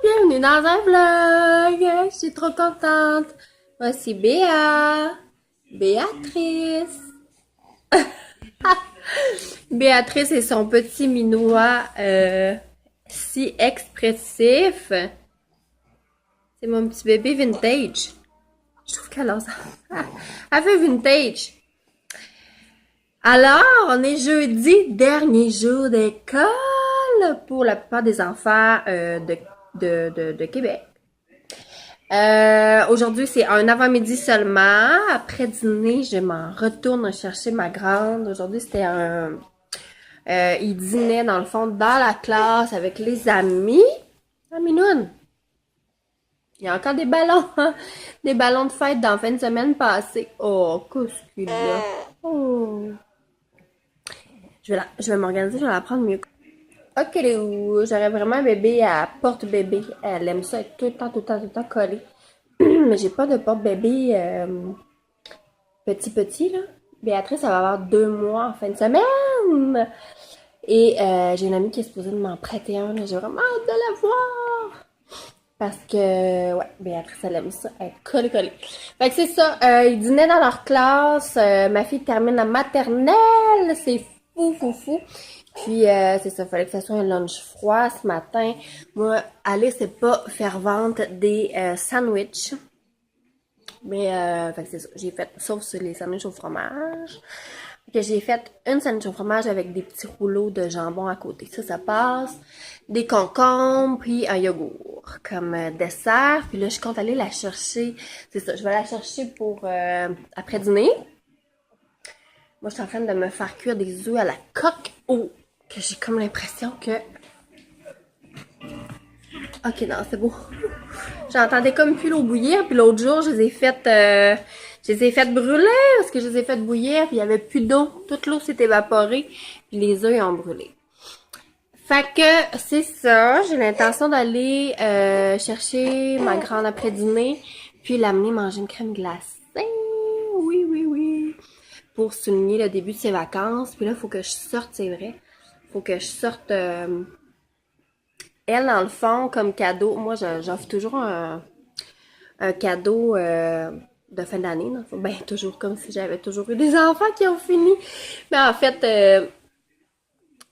Bienvenue dans un vlog! Je suis trop contente! Voici Béatrice. Béatrice et son petit minois si expressif. C'est mon petit bébé vintage. Je trouve qu'elle a ça. Elle fait vintage. Alors, on est jeudi, dernier jour d'école pour la plupart des enfants de Québec. Aujourd'hui, c'est un avant-midi seulement. Après dîner, je m'en retourne chercher ma grande. Aujourd'hui, c'était il dînait dans le fond dans la classe avec les amis. Ah, Minoune! Il y a encore des ballons, hein? Des ballons de fête dans la fin de semaine passée. Oh, qu'est-ce qu'il a? Oh! Je vais m'organiser, je vais la prendre mieux. Ok, j'aurais vraiment un bébé à porte-bébé. Elle aime ça être tout le temps collée. Mais j'ai pas de porte-bébé petit, là. Béatrice, elle va avoir 2 mois en fin de semaine. Et j'ai une amie qui est supposée de m'en prêter un. J'ai vraiment hâte de la voir. Parce que, ouais, Béatrice, elle aime ça, être collée. Fait que c'est ça, ils dînaient dans leur classe. Ma fille termine la maternelle. C'est fou. Puis, c'est ça, fallait que ça soit un lunch froid ce matin. Moi, Alice n'est pas fervente des sandwichs. Mais, fait que c'est ça, j'ai fait, sauf sur les sandwichs au fromage. Que j'ai fait une sandwich au fromage avec des petits rouleaux de jambon à côté. Ça passe. Des concombres, puis un yogourt comme dessert. Puis là, je compte aller la chercher. C'est ça, je vais la chercher pour après dîner. Moi, je suis en train de me faire cuire des œufs à la coque au que j'ai comme l'impression que... Ok, non, c'est beau. J'entendais comme plus l'eau bouillir, puis l'autre jour, je les ai faites brûler, parce que je les ai faites bouillir, puis il y avait plus d'eau. Toute l'eau s'est évaporée, puis les œufs ont brûlé. Fait que, c'est ça. J'ai l'intention d'aller chercher ma grande après-dîner, puis l'amener manger une crème glacée. Oui. Pour souligner le début de ses vacances. Puis là, il faut que je sorte, c'est vrai. Faut que je sorte... Elle, dans le fond, comme cadeau, moi, j'offre toujours un cadeau de fin d'année. Ben, toujours comme si j'avais toujours eu des enfants qui ont fini. Mais en fait, c'est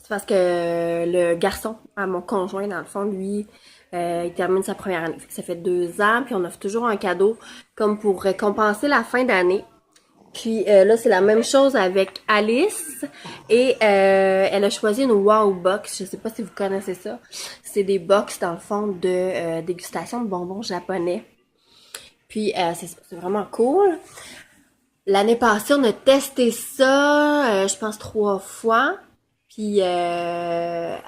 parce que le garçon, à mon conjoint, dans le fond, lui, il termine sa première année. Ça fait 2 ans, puis on offre toujours un cadeau comme pour récompenser la fin d'année. Puis là, c'est la même chose avec Alice. Et elle a choisi une Wow Box. Je sais pas si vous connaissez ça. C'est des box, dans le fond, de dégustation de bonbons japonais. Puis c'est vraiment cool. L'année passée, on a testé ça, je pense 3 fois. Puis il y a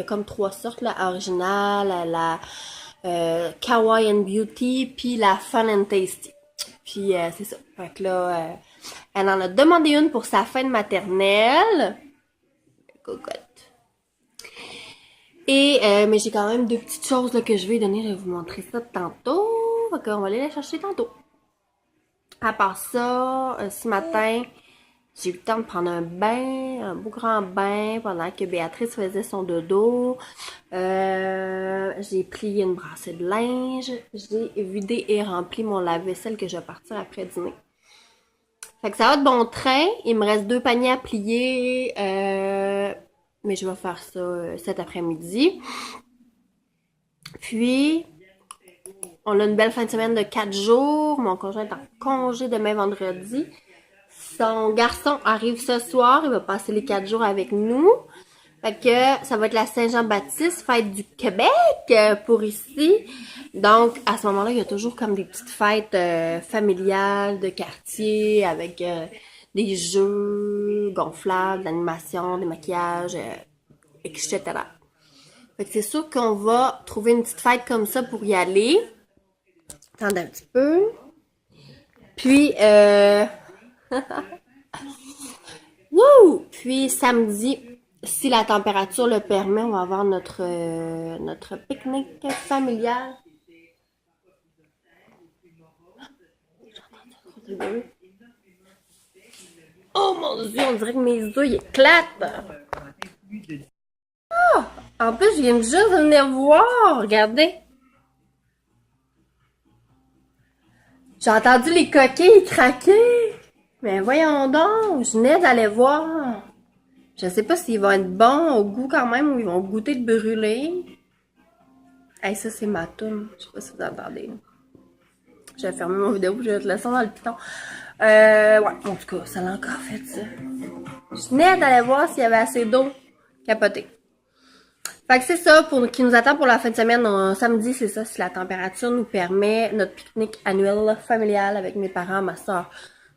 comme 3 sortes, la originale, la Kawaii and Beauty, puis la Fun and Tasty. Puis c'est ça. Fait que là, elle en a demandé une pour sa fin de maternelle. Cocotte. Et mais j'ai quand même 2 petites choses là, que je vais lui donner. Je vais vous montrer ça tantôt. Fait qu'on va aller la chercher tantôt. À part ça, ce matin, j'ai eu le temps de prendre un bain, un beau grand bain pendant que Béatrice faisait son dodo. J'ai plié une brassée de linge. J'ai vidé et rempli mon lave-vaisselle que je vais partir après dîner. Fait que ça va de bon train. Il me reste 2 paniers à plier. Mais je vais faire ça cet après-midi. Puis, on a une belle fin de semaine de 4 jours. Mon conjoint est en congé demain vendredi. Son garçon arrive ce soir. Il va passer les 4 jours avec nous. Fait que ça va être la Saint-Jean-Baptiste, fête du Québec pour ici. Donc, à ce moment-là, il y a toujours comme des petites fêtes familiales de quartier avec des jeux gonflables, de l'animation, des maquillages, etc. Fait que c'est sûr qu'on va trouver une petite fête comme ça pour y aller. Attendez un petit peu. Puis, wouh! Puis samedi, si la température le permet, on va avoir notre pique-nique familial. Oh mon Dieu, on dirait que mes œufs ils éclatent! En plus, je viens juste de venir voir. Regardez. J'ai entendu les coquilles craquer. Mais voyons donc, je venais d'aller voir. Je sais pas s'ils vont être bons au goût quand même ou ils vont goûter de brûler. Hey, ça c'est ma toune. Je sais pas si vous entendez. Je vais fermer mon vidéo, je vais te laisser dans le piton. Ouais, en tout cas, ça l'a encore fait ça. Je venais d'aller voir s'il y avait assez d'eau. Capoté. Fait que c'est ça qui nous attend pour la fin de semaine. Samedi, c'est ça, si la température nous permet, notre pique-nique annuel familial avec mes parents, ma soeur,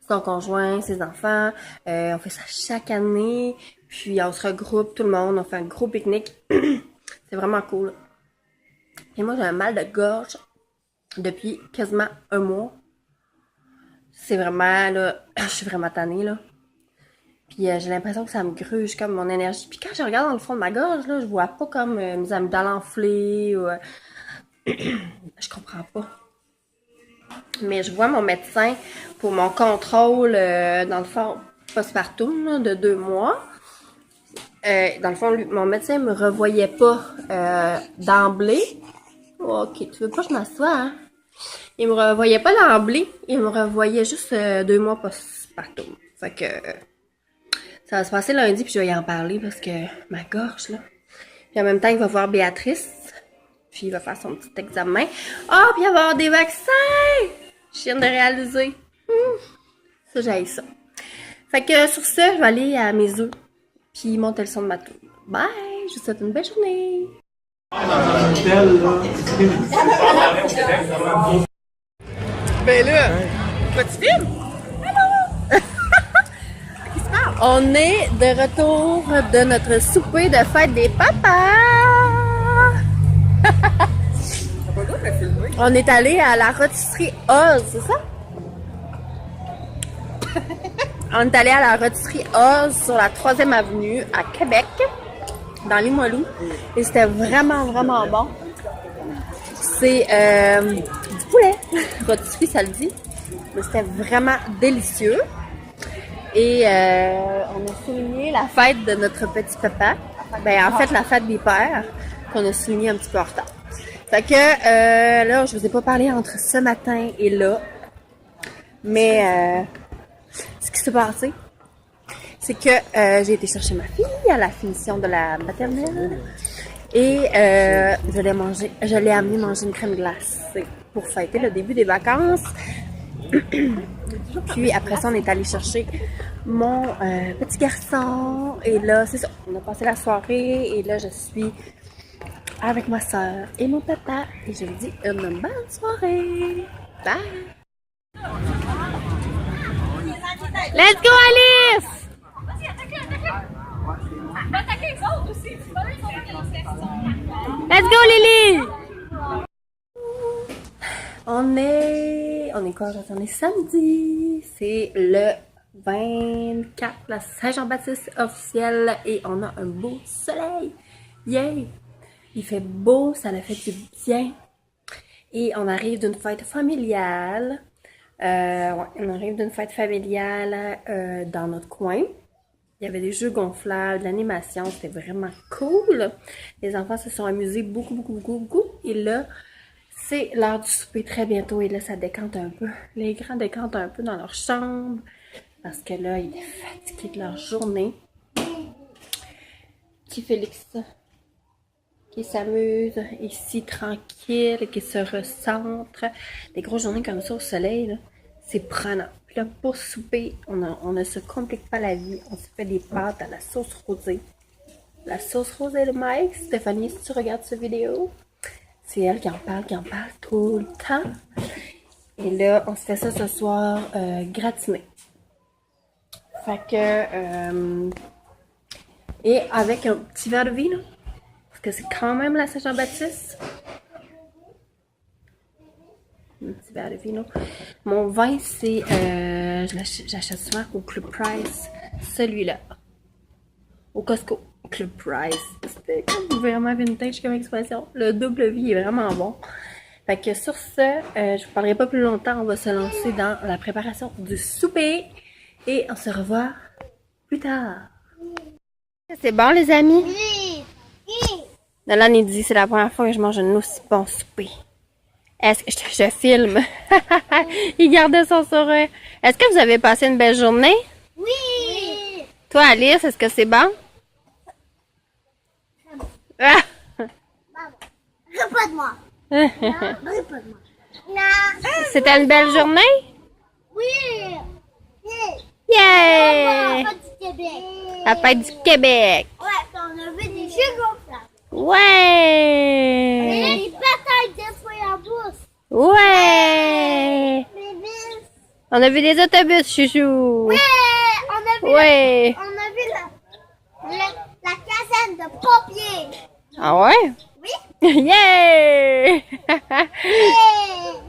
son conjoint, ses enfants. On fait ça chaque année. Puis on se regroupe, tout le monde, on fait un gros pique-nique. C'est vraiment cool. Et moi, j'ai un mal de gorge depuis quasiment un mois. C'est vraiment, là, je suis vraiment tannée, là. Puis j'ai l'impression que ça me gruge comme mon énergie. Puis quand je regarde dans le fond de ma gorge, là, je vois pas comme mes amygdales enflées ou... je comprends pas. Mais je vois mon médecin pour mon contrôle, dans le fond, postpartum, là, de 2 mois. Dans le fond, mon médecin me revoyait pas d'emblée. Oh, ok, tu veux pas que je m'assoie, hein? Il me revoyait pas d'emblée. Il me revoyait juste 2 mois postpartum. Fait que... ça va se passer lundi, puis je vais y en parler parce que ma gorge, là. Puis en même temps, il va voir Béatrice. Puis il va faire son petit examen. Ah, puis il va y avoir des vaccins! Je viens de réaliser. Ça, j'haïs ça. Fait que sur ça, je vais aller à mes œufs. Puis monter le son de ma tour. Bye! Je vous souhaite une belle journée! Ben là, quoi tu filmes? On est de retour de notre souper de fête des papas. On est allé à la rôtisserie Oz, c'est ça? On est allé à la rôtisserie Oz sur la 3e avenue à Québec, dans Limoilou. Et c'était vraiment, vraiment bon. C'est du poulet. Rôtisserie, ça le dit. Mais c'était vraiment délicieux. Et on a souligné la fête de notre petit papa. Ben en fait, la fête des pères, qu'on a souligné un petit peu en retard. Fait que là, je vous ai pas parlé entre ce matin et là. Mais ce qui s'est passé, c'est que j'ai été chercher ma fille à la finition de la maternelle. Et je l'ai amené manger une crème glacée pour fêter le début des vacances. Puis après ça, on est allé chercher mon petit garçon. Et là, c'est ça. On a passé la soirée. Et là, je suis avec ma soeur et mon papa. Et je vous dis une bonne soirée. Bye! Let's go, Alice! Let's go, Lily! On est quoi? On est samedi. C'est le 24, la Saint-Jean-Baptiste officielle. Et on a un beau soleil. Yay! Il fait beau, ça a fait du bien. Et on arrive d'une fête familiale. Ouais, on arrive d'une fête familiale dans notre coin. Il y avait des jeux gonflables, de l'animation, c'était vraiment cool. Les enfants se sont amusés beaucoup. Et là, c'est l'heure du souper très bientôt. Et là, ça décante un peu. Les grands décantent un peu dans leur chambre. Parce que là, ils sont fatigués de leur journée. Petit Félix, qui s'amuse ici tranquille, qui se recentre. Des grosses journées comme ça au soleil, là, c'est prenant. Puis là, pour souper, on ne se complique pas la vie. On se fait des pâtes à la sauce rosée. La sauce rosée de Mike. Stéphanie, si tu regardes cette vidéo, c'est elle qui en parle tout le temps. Et là, on se fait ça ce soir gratiné. Fait que... et avec un petit verre de vin, là. Que c'est quand même la Saint-Jean-Baptiste. Un petit verre de vino. Mon vin, c'est... j'achète souvent au Club Price. Celui-là. Au Costco. Club Price. C'était comme vraiment vintage comme expression. Le double vie est vraiment bon. Fait que sur ce, je vous parlerai pas plus longtemps. On va se lancer dans la préparation du souper. Et on se revoit plus tard. C'est bon, les amis? Oui. Nolan, il dit, c'est la première fois que je mange un aussi bon souper. Est-ce que je filme? Il gardait son sourire. Est-ce que vous avez passé une belle journée? Oui! Toi, Alice, est-ce que c'est bon? Ah! Ris pas de moi. Non, ris pas de moi. Non. C'était une belle journée? Oui! Yeah! Pas du Québec. La fête du Québec. Ouais, puis on a vu des jeux gonflables. Ouais! Des batailles de fois en bourse. Ouais! Des vis. On a vu des autobus, chouchou. Ouais! On a vu, Ouais. on a vu la caserne de pompiers. Ah ouais? Oui? Yeah! Yeah!